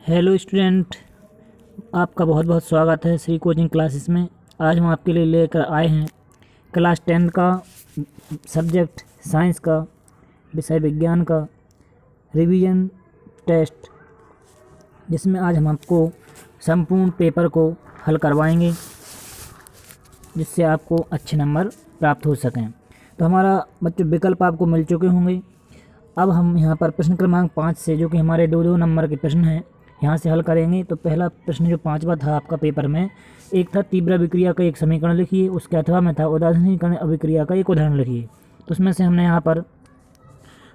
Hello student, आपका बहुत बहुत स्वागत है श्री कोचिंग क्लासेस में। आज हम आपके लिए लेकर आए हैं क्लास 10 का सब्जेक्ट साइंस का विषय विज्ञान का रिवीजन टेस्ट, जिसमें आज हम आपको संपूर्ण पेपर को हल करवाएंगे, जिससे आपको अच्छे नंबर प्राप्त हो सकें। तो हमारा बच्चों विकल्प आपको मिल चुके होंगे। अब हम यहाँ पर प्रश्न क्रमांक 5 से, जो कि हमारे दो नंबर के प्रश्न हैं, यहाँ से हल करेंगे। तो पहला प्रश्न जो 5वां था आपका पेपर में, एक था तीव्र अभिक्रिया का एक समीकरण लिखिए, उसके अथवा में था उदासीनीकरण अभिक्रिया का एक उदाहरण लिखिए। तो उसमें से हमने यहाँ पर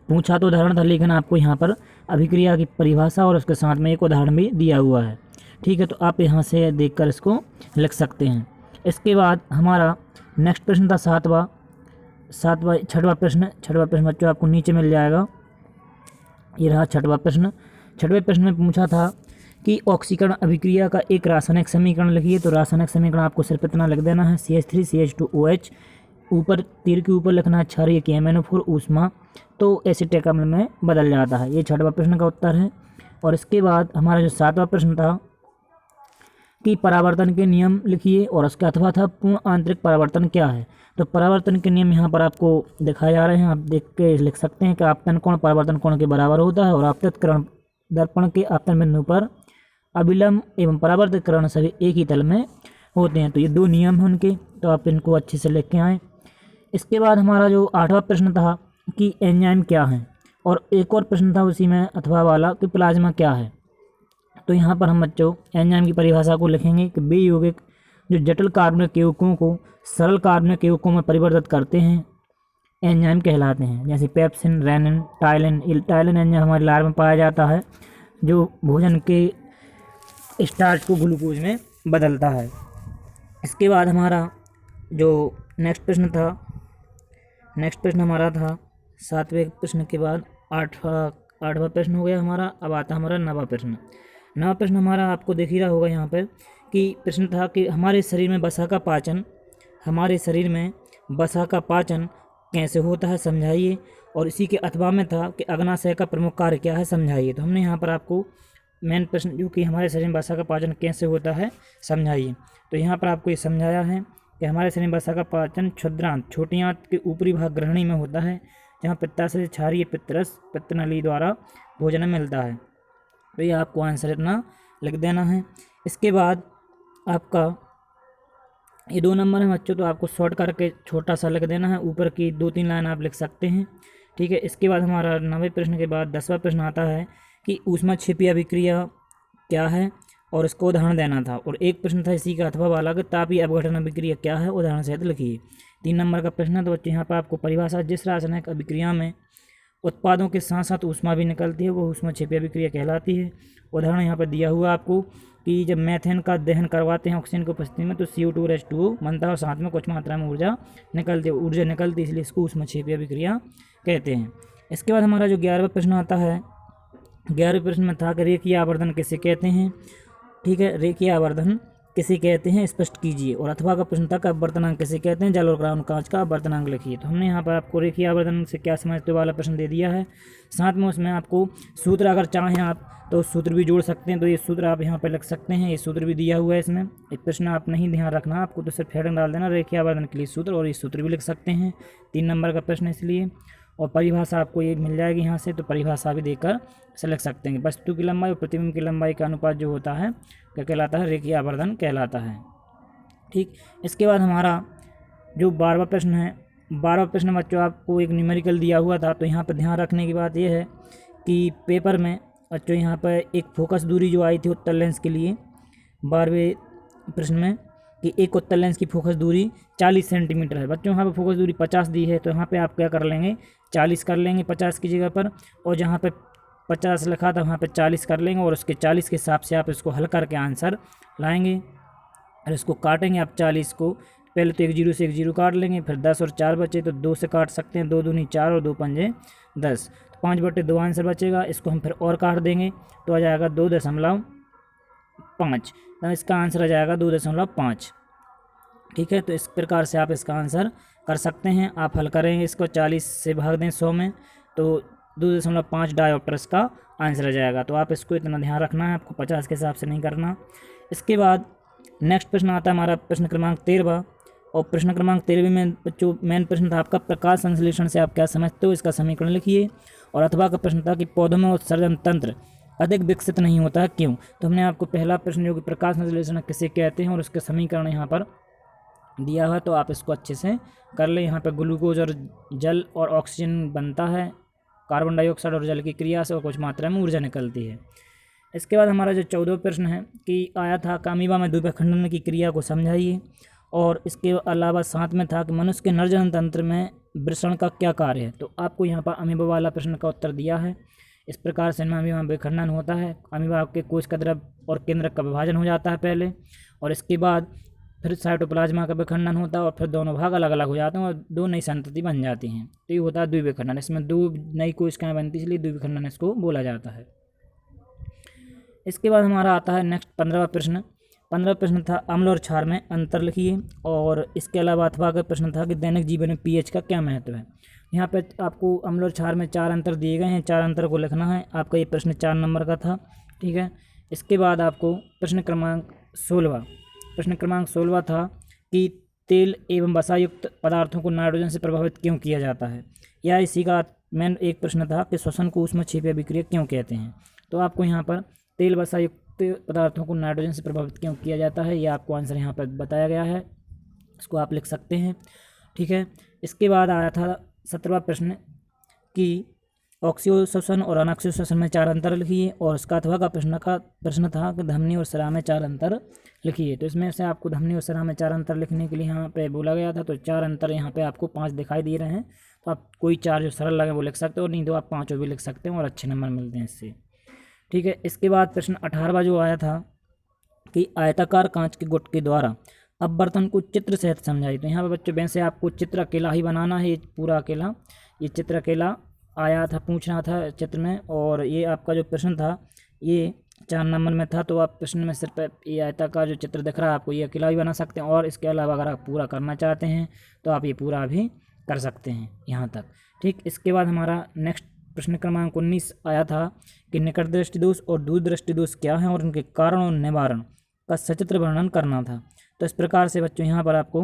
पूछा तो उदाहरण था, लेकिन आपको यहाँ पर अभिक्रिया की परिभाषा और उसके साथ में एक उदाहरण भी दिया हुआ है। ठीक है, तो आप यहाँ से देखकर इसको लिख सकते हैं। इसके बाद हमारा नेक्स्ट प्रश्न था छठवां प्रश्न बच्चों आपको नीचे मिल जाएगा। ये रहा छठवां प्रश्न। छठवें प्रश्न में पूछा था कि ऑक्सीकरण अभिक्रिया का एक रासायनिक समीकरण लिखिए। तो रासायनिक समीकरण आपको सिर्फ इतना लिख देना है, CH3CH2OH, ऊपर तीर के ऊपर लिखना है क्षारीय KMnO4 ऊष्मा, तो एसिटिक अम्ल में बदल जाता है। ये छठवां प्रश्न का उत्तर है। और इसके बाद हमारा जो 7वां प्रश्न था कि परावर्तन के नियम लिखिए, और उसका अथवा था पूर्ण आंतरिक परावर्तन क्या है। तो परावर्तन के नियम यहाँ पर आपको दिखाए जा रहे हैं, आप देख के लिख सकते हैं कि आपतन कोण परावर्तन कोण के बराबर होता है, और आपतितकरण दर्पण के आपतन बिंदु पर अभिलंब एवं परावर्तितकरण सभी एक ही तल में होते हैं। तो ये दो नियम हैं उनके, तो आप इनको अच्छे से लिख के आएँ। इसके बाद हमारा जो 8वां प्रश्न था कि एंजाइम क्या है, और एक और प्रश्न था उसी में अथवा वाला कि प्लाज्मा क्या है। तो यहाँ पर हम बच्चों एंजाइम की परिभाषा को लिखेंगे कि वे यौगिक जो जटिल कार्बनिक यौगिकों को सरल कार्बनिक यौगिकों में परिवर्तित करते हैं एंजाइम कहलाते हैं, जैसे pepsin, renin, ptyalin. Ptyalin enzyme हमारे लार में पाया जाता है, जो भोजन के स्टार्च को ग्लूकोज में बदलता है। इसके बाद हमारा जो नेक्स्ट प्रश्न हमारा था 7वें प्रश्न के बाद 8वां प्रश्न हो गया हमारा। अब आता है हमारा 9वां प्रश्न। 9वां प्रश्न हमारा आपको दिख ही रहा होगा यहाँ पर कि प्रश्न था कि हमारे शरीर में वसा का पाचन कैसे होता है समझाइए। और इसी के अथवा में था कि अग्नाशय का प्रमुख कार्य क्या है समझाइए। तो हमने यहाँ पर आपको मेन प्रश्न जो कि हमारे शरीर में वसा का पाचन कैसे होता है समझाइए, तो यहाँ पर आपको ये समझाया है कि हमारे शरीर में वसा का पाचन क्षुद्रांत छोटी आंत के ऊपरी भाग ग्रहणी में होता है, जहाँ पित्ताशय से क्षारीय पित्तरस पित्तनली द्वारा भोजन मिलता है। तो ये आपको आंसर इतना लिख देना है। इसके बाद आपका ये 2 नंबर है बच्चों, तो आपको शॉर्ट करके छोटा सा लिख देना है, ऊपर की 2-3 लाइन आप लिख सकते हैं। ठीक है, इसके बाद हमारा 9वें प्रश्न के बाद 10वां प्रश्न आता है कि ऊष्माक्षेपी अभिक्रिया क्या है, और इसको उदाहरण देना था। और एक प्रश्न था इसी का अथवा वाला कि तापीय अपघटन अभिक्रिया क्या है, उदाहरण सहित लिखिए। 3 नंबर का प्रश्न है। तो बच्चे यहाँ पर आपको परिभाषा, जिस रासायनिक अभिक्रिया में उत्पादों के साथ साथ ऊष्मा भी निकलती है वो ऊष्माक्षेपी अभिक्रिया कहलाती है। उदाहरण यहाँ पर दिया हुआ आपको कि जब मेथेन का दहन करवाते हैं ऑक्सीजन की उपस्थिति में, तो CO2 और H2O बनता है और साथ में कुछ मात्रा में ऊर्जा निकलती है, इसलिए इसको ऊष्माक्षेपी अभिक्रिया कहते हैं। इसके बाद हमारा जो 11वां प्रश्न आता है, 11वें प्रश्न में था कि रेखीय आवर्धन किसे कहते हैं। ठीक है, रेखीय आवर्धन किसे कहते हैं स्पष्ट कीजिए। और अथवा का प्रश्न था कि अपवर्तनांक किसे कहते हैं, जल और ग्राउंड कांच का अपवर्तनांक लिखिए। तो हमने यहाँ पर आपको रेखीय आवर्धन से क्या समझते वाला प्रश्न दे दिया है, साथ में उसमें आपको सूत्र अगर चाहें आप तो सूत्र भी जोड़ सकते हैं, तो ये सूत्र आप यहाँ पर लिख सकते हैं। ये सूत्र भी दिया हुआ है इसमें, एक प्रश्न आप नहीं ध्यान रखना, आपको तो सिर्फ हेडिंग डाल देना रेखीय आवर्धन के लिए सूत्र, और ये सूत्र भी लिख सकते हैं। 3 नंबर का प्रश्न इसलिए। और परिभाषा आपको ये मिल जाएगी यहाँ से, तो परिभाषा भी देकर इसे लिख सकते हैं। वस्तु की लंबाई और प्रतिबिंब की लंबाई का अनुपात जो होता है क्या कहलाता है, रेखीय आवर्धन कहलाता है। ठीक, इसके बाद हमारा जो 12वां प्रश्न है, 12वां प्रश्न बच्चों आपको एक न्यूमेरिकल दिया हुआ था। तो यहाँ पर ध्यान रखने की बात यह है कि पेपर में बच्चों यहाँ पर एक फोकस दूरी जो आई थी उत्तल लेंस के लिए 12वें प्रश्न में, कि एक उत्तल लेंस की फोकस दूरी 40 सेंटीमीटर है। बच्चों यहाँ पर फोकस दूरी 50 दी है, तो यहाँ पे आप क्या कर लेंगे 40 कर लेंगे 50 की जगह पर, और जहाँ पे 50 लिखा था वहाँ पे 40 कर लेंगे, और उसके 40 के हिसाब से आप इसको हल करके आंसर लाएंगे। और इसको काटेंगे आप 40 को, पहले तो 1 0 से 1 0 काट लेंगे, फिर 10 और 4 बचे तो 2 से काट सकते हैं, 2 दूनी 4 और 2 पंजे 10, तो 5/2 आंसर बचेगा। इसको हम फिर और काट देंगे तो आ जाएगा 2.5, तो इसका आंसर आ जाएगा 2.5। ठीक है, तो इस प्रकार से आप इसका आंसर कर सकते हैं। आप हल करेंगे इसको 40 से भाग दें 100 में, तो 2.5 डायोप्टर इसका आंसर आ जाएगा। तो आप इसको इतना ध्यान रखना है, आपको 50 के हिसाब से नहीं करना। इसके बाद नेक्स्ट प्रश्न आता है हमारा प्रश्न क्रमांक 13। और प्रश्न क्रमांक 13 में बच्चों मेन प्रश्न था आपका प्रकाश संश्लेषण से आप क्या समझते हो, इसका समीकरण लिखिए। और अथवा का प्रश्न था कि पौधों में उत्सर्जन तंत्र अधिक विकसित नहीं होता है क्यों। तो हमने आपको पहला प्रश्न जो कि प्रकाश संश्लेषण किसे कहते हैं और उसके समीकरण यहाँ पर दिया है, तो आप इसको अच्छे से कर ले। यहाँ पर ग्लूकोज और जल और ऑक्सीजन बनता है कार्बन डाइऑक्साइड और जल की क्रिया से, और कुछ मात्रा में ऊर्जा निकलती है। इसके बाद हमारा जो 14वां प्रश्न है कि आया था अमीबा में द्विबीखंडन की क्रिया को समझाइए। और इसके अलावा साथ में था कि मनुष्य के नरजनन तंत्र में वृषण का क्या कार्य है। तो आपको यहाँ पर अमीबा वाला प्रश्न का उत्तर दिया है। इस प्रकार से अमीबा में विखंडन होता है, अमीबा के कोश का द्रव और केंद्रक का विभाजन हो जाता है पहले, और इसके बाद फिर साइटोप्लाज्मा का विखंडन होता है, और फिर दोनों भाग अलग अलग हो जाते हैं और दो नई संतति बन जाती हैं। तो ये होता है द्विविखंडन। इसमें दो नई कोशिकाएं बनती है, इसलिए द्विविखंडन इसको बोला जाता है। इसके बाद हमारा आता है नेक्स्ट 15वां प्रश्न। 15वां प्रश्न था अम्ल और क्षार में अंतर लिखिए। और इसके अलावा अथवा का प्रश्न था कि दैनिक जीवन में पीएच का क्या महत्व है। यहाँ पे आपको अम्ल और क्षार में 4 अंतर दिए गए हैं, 4 अंतर को लिखना है। आपका ये प्रश्न 4 नंबर का था, ठीक है। इसके बाद आपको प्रश्न क्रमांक 16 था कि तेल एवं वसायुक्त पदार्थों को नाइट्रोजन से प्रभावित क्यों किया जाता है। या इसी का मेन एक प्रश्न था कि श्वसन को ऊष्मक्षेपीय अभिक्रिया क्यों कहते हैं। तो आपको यहाँ पर तेल वसायुक्त पदार्थों को नाइट्रोजन से प्रभावित क्यों किया जाता है, यह आपको आंसर यहाँ पर बताया गया है, इसको आप लिख सकते हैं, ठीक है। इसके बाद आया था 17वां प्रश्न कि ऑक्सीय श्वसन और अनॉक्सीय श्वसन में 4 अंतर लिखिए। और इसका अथवा का प्रश्न था कि धमनी और सरा में 4 अंतर लिखिए। तो इसमें से आपको धमनी और सरा में 4 अंतर लिखने के लिए यहाँ पे बोला गया था। तो 4 अंतर यहाँ पे आपको 5 दिखाई दे रहे हैं, तो आप कोई 4 जो सरल लगे वो लिख सकते हो, और नहीं तो आप 5 भी लिख सकते हैं और अच्छे नंबर मिलते हैं इससे, ठीक है। इसके बाद प्रश्न 18वां जो आया था कि आयताकार कांच के गुट के द्वारा अब बर्तन को चित्र सहित समझाइए। तो यहाँ पर बच्चों वैसे आपको चित्र अकेला ही बनाना है, ये पूरा अकेला, ये चित्र अकेला आया था, पूछना था चित्र में। और ये आपका जो प्रश्न था ये 4 नंबर में था। तो आप प्रश्न में सिर्फ ये आयताकार जो चित्र दिख रहा है आपको ये अकेला भी बना सकते हैं, और इसके अलावा अगर आप पूरा करना चाहते हैं तो आप ये पूरा भी कर सकते हैं यहाँ तक, ठीक। इसके बाद हमारा नेक्स्ट प्रश्न क्रमांक 19 आया था कि निकट दृष्टि दोष और दूर दृष्टि दोष क्या है और उनके कारण और निवारण का सचित्र वर्णन करना था। तो इस प्रकार से बच्चों यहाँ पर आपको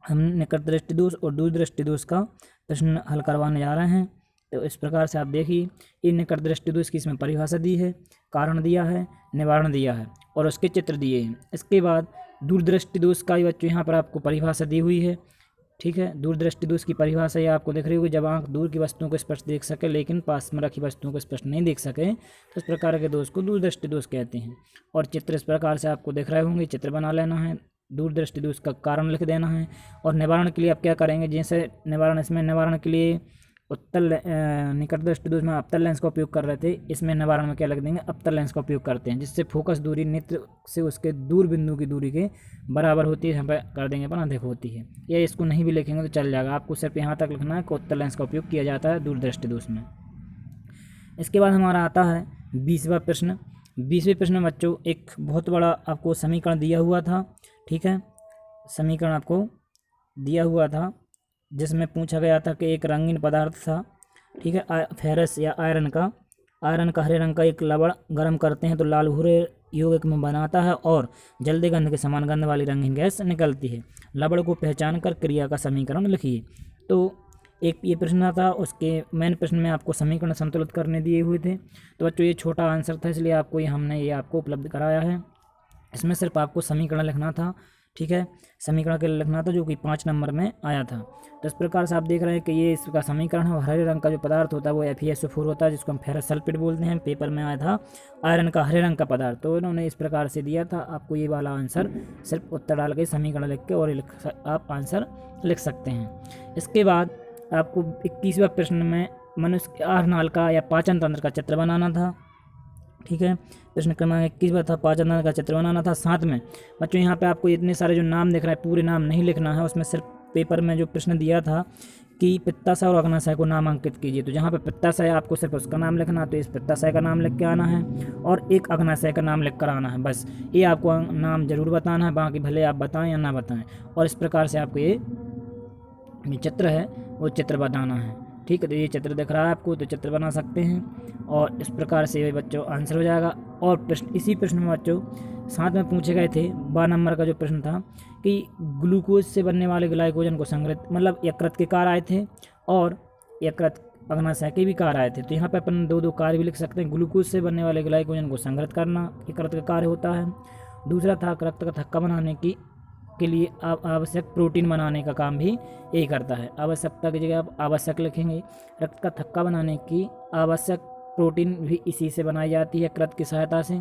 हम निकट दृष्टि दोष और दूर दृष्टि दोष का प्रश्न हल करवाने जा रहे हैं। तो इस प्रकार से आप देखिए, ये निकट दृष्टि दोष की इसमें परिभाषा दी है, कारण दिया है, निवारण दिया है और उसके चित्र दिए हैं। इसके बाद दूरदृष्टि दोष का भी बच्चों यहाँ पर आपको परिभाषा दी हुई है, ठीक है। दूरदृष्टि दोष की परिभाषा ये आपको दिख रही होगी, जब आंख दूर की वस्तुओं को स्पष्ट देख सके लेकिन पास में रखी वस्तुओं को स्पष्ट नहीं देख सके, तो इस प्रकार के दोष को दूरदृष्टि दोष कहते हैं। और चित्र इस प्रकार से आपको दिख रहे होंगे, चित्र बना लेना है, दूरदृष्टि दोष का कारण लिख देना है। और निवारण के लिए आप क्या करेंगे, जैसे निवारण, इसमें निवारण के लिए उत्तल निकट दृष्टि दोष में अवतल लेंस का उपयोग कर रहे थे, इसमें निवारण में क्या लग देंगे, अवतल लेंस का उपयोग करते हैं, जिससे फोकस दूरी नेत्र से उसके दूर बिंदु की दूरी के बराबर होती है, यहाँ पर कर देंगे पर अधिक होती है। या इसको नहीं भी लिखेंगे तो चल जाएगा, आपको सिर्फ यहाँ तक लिखना है कि उत्तल लेंस का उपयोग किया जाता है दूरदृष्टि दोष में। इसके बाद हमारा आता है 20वां प्रश्न। 20वें प्रश्न में बच्चों एक बहुत बड़ा आपको समीकरण दिया हुआ था, ठीक है। समीकरण आपको दिया हुआ था जिसमें पूछा गया था कि एक रंगीन पदार्थ था, ठीक है, फेरस या आयरन का हरे रंग का एक लवण गर्म करते हैं तो लाल भूरे यौगिक में बनाता है और जल्दी गंध के समान गंध वाली रंगीन गैस निकलती है। लवण को पहचान कर क्रिया का समीकरण लिखिए। तो एक ये प्रश्न था, उसके मेन प्रश्न में आपको समीकरण संतुलित करने दिए हुए थे। तो बच्चों ये छोटा आंसर था, इसलिए आपको हमने ये आपको उपलब्ध कराया है। इसमें सिर्फ आपको समीकरण लिखना था, ठीक है, समीकरण के लिए लिखना था, जो कि 5 नंबर में आया था। तो इस प्रकार से आप देख रहे हैं कि ये इसका समीकरण है। हरे रंग का जो पदार्थ होता है वो FeSO4 होता है, जिसको हम फेरस सल्फेट बोलते हैं। पेपर में आया था आयरन का हरे रंग का पदार्थ, तो इन्होंने इस प्रकार से दिया था। आपको ये वाला आंसर सिर्फ उत्तर डाल के समीकरण लिख के और आप आंसर लिख सकते हैं। इसके बाद आपको 21वां प्रश्न में मनुष्य के आहार नाल का या पाचन तंत्र का चित्र बनाना था, ठीक है। प्रश्न क्रमांक 21 था, पाचन तंत्र का चित्र बनाना था। साथ में बच्चों यहाँ पे आपको इतने सारे जो नाम दिख रहे हैं पूरे नाम नहीं लिखना है, उसमें सिर्फ पेपर में जो प्रश्न दिया था कि पित्ताशय और अग्नाशय को नामांकित कीजिए, तो जहाँ पे पित्ताशय आपको सिर्फ उसका नाम लिखना, तो इस पित्ताशय का नाम लिख के आना है और एक अग्नाशय का नाम लिख कर आना है, बस ये आपको नाम जरूर बताना है, बाकी भले आप बताएं या ना बताएं। और इस प्रकार से आपको ये चित्र है वो चित्र बनाना है, ठीक है, तो ये चित्र दिख रहा है आपको, तो चित्र बना सकते हैं और इस प्रकार से ये बच्चों आंसर हो जाएगा। और प्रश्न, इसी प्रश्न में बच्चों साथ में पूछे गए थे 12 नंबर का जो प्रश्न था कि ग्लूकोज से बनने वाले ग्लाइकोजन को संग्रहित, मतलब यकृत के कार्य आए थे और यकृत अग्नाशय के भी कार्य आए थे। तो यहाँ पे अपन दो कार्य भी लिख सकते हैं। ग्लूकोज से बनने वाले ग्लाइकोजन को संग्रहित करना यकृत का कार्य होता है। दूसरा था रक्त का थक्का बनाने के लिए आवश्यक प्रोटीन बनाने का काम भी यही करता है। आवश्यकता की जगह आप आवश्यक लिखेंगे। रक्त का थक्का बनाने की आवश्यक प्रोटीन भी इसी से बनाई जाती है, यकृत की सहायता से।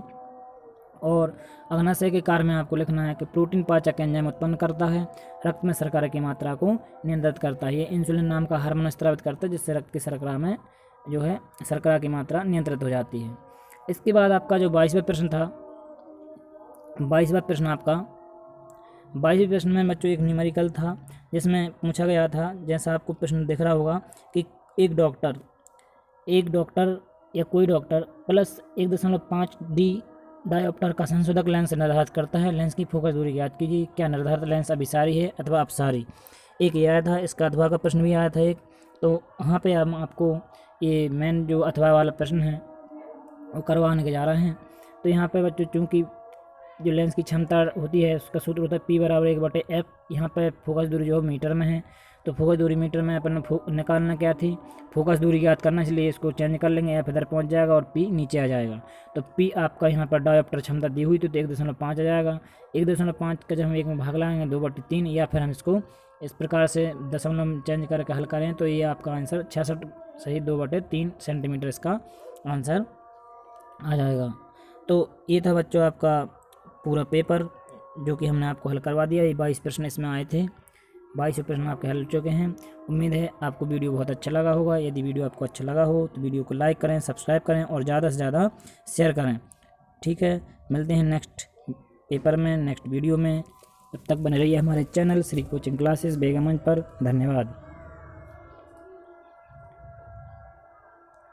और अग्नाशय के कार्य में आपको लिखना है कि प्रोटीन पाचक एंजाइम उत्पन्न करता है, रक्त में शर्करा की मात्रा को नियंत्रित करता है। ये इंसुलिन नाम का हार्मोन स्रावित करता है, जिससे रक्त की शर्करा में जो है शर्करा की मात्रा नियंत्रित हो जाती है। इसके बाद आपका जो 22वां प्रश्न था, 22वां प्रश्न आपका 22वें प्रश्न में बच्चों एक न्यूमेरिकल था, जिसमें पूछा गया था, जैसा आपको प्रश्न दिख रहा होगा कि एक डॉक्टर या कोई डॉक्टर प्लस 1.5 डी डायोप्टर का संशोधक लेंस निर्धारित करता है। लेंस की फोकस दूरी याद कीजिए। क्या निर्धारित लेंस अभिसारी है अथवा अपसारी? एक ये आया था, इसका अथवा का प्रश्न भी आया था एक। तो वहाँ पे हम आपको ये मेन जो अथवा वाला प्रश्न है वो करवाने के जा रहे हैं। तो यहाँ पे बच्चों चूँकि जो लेंस की क्षमता होती है उसका सूत्र होता है P = 1/f। यहाँ पे फोकस दूरी जो मीटर में है, तो फोकस दूरी मीटर में अपन निकालना क्या थी, फोकस दूरी याद करना, इसलिए इसको चेंज कर लेंगे। F इधर पहुँच जाएगा और P नीचे आ जाएगा। तो P आपका यहाँ पर डायोप्टर क्षमता दी हुई थी, तो 1.5 आ जाएगा। 1.5 का जब हम 1 में भाग लाएंगे 2/3, या फिर हम इसको इस प्रकार से दशमलव चेंज करके हल करें तो ये आपका आंसर 66 सही 2/3 सेंटीमीटर इसका आंसर आ जाएगा। तो ये था बच्चों आपका पूरा पेपर, जो कि हमने आपको हल करवा दिया। ये 22 प्रश्न इसमें आए थे, 22 प्रश्न आपके हल चुके हैं। उम्मीद है आपको वीडियो बहुत अच्छा लगा होगा। यदि वीडियो आपको अच्छा लगा हो तो वीडियो को लाइक करें, सब्सक्राइब करें और ज़्यादा से ज़्यादा शेयर करें। ठीक है, मिलते हैं नेक्स्ट पेपर में, नेक्स्ट वीडियो में। तब तक बने रहिए हमारे चैनल श्री कोचिंग क्लासेस बेगम मंच पर। धन्यवाद।